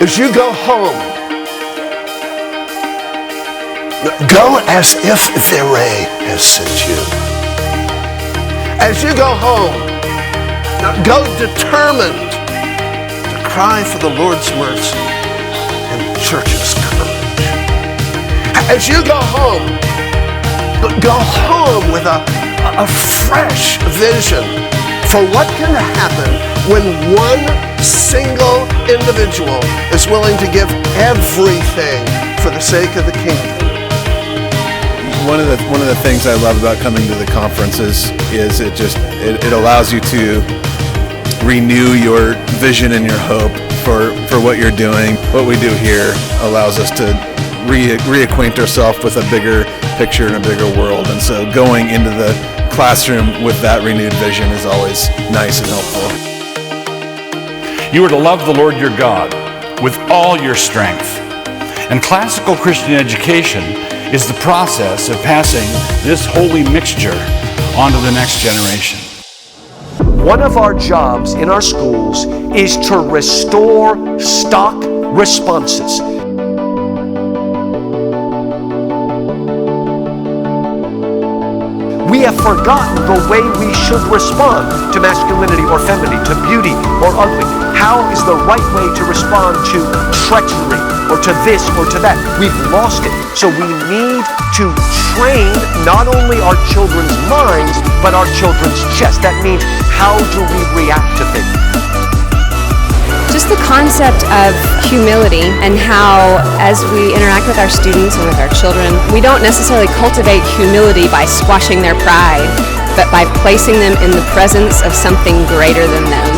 As you go home, go as if Vere has sent you. As you go home, go determined to cry for the Lord's mercy and the church's courage. As you go home with a fresh vision for what can happen when one single individual is willing to give everything for the sake of the kingdom. One of the things I love about coming to the conferences is it allows you to renew your vision and your hope for what you're doing. What we do here allows us to reacquaint ourselves with a bigger picture and a bigger world. And so going into the classroom with that renewed vision is always nice and helpful. You are to love the Lord your God with all your strength. And classical Christian education is the process of passing this holy mixture onto the next generation. One of our jobs in our schools is to restore stock responses. We have forgotten the way we should respond to masculinity or femininity, to beauty or ugly. How is the right way to respond to treachery or to this or to that? We've lost it. So we need to train not only our children's minds, but our children's chests. That means, how do we react to things? Just the concept of humility and how, as we interact with our students and with our children, we don't necessarily cultivate humility by squashing their pride, but by placing them in the presence of something greater than them,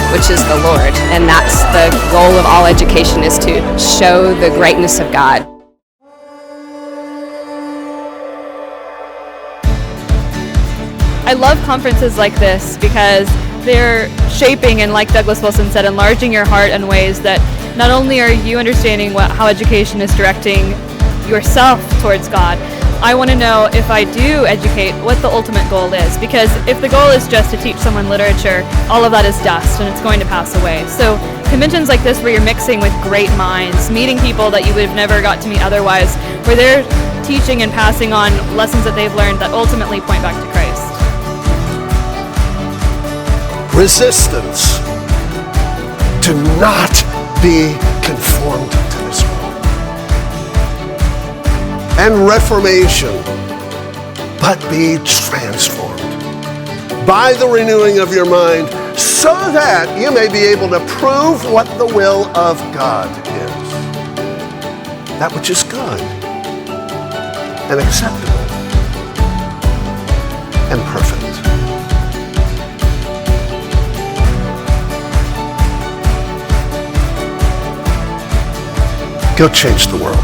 which is the Lord. And that's the goal of all education, is to show the greatness of God. I love conferences like this because they're shaping, and like Douglas Wilson said, enlarging your heart in ways that not only are you understanding how education is directing yourself towards God, I want to know, if I do educate, what the ultimate goal is. Because if the goal is just to teach someone literature, all of that is dust and it's going to pass away. So conventions like this, where you're mixing with great minds, meeting people that you would have never got to meet otherwise, where they're teaching and passing on lessons that they've learned that ultimately point back to Christ. Resistance to not be conformed to this world. And reformation, but be transformed by the renewing of your mind, so that you may be able to prove what the will of God is. That which is good and acceptable and perfect. Go change the world.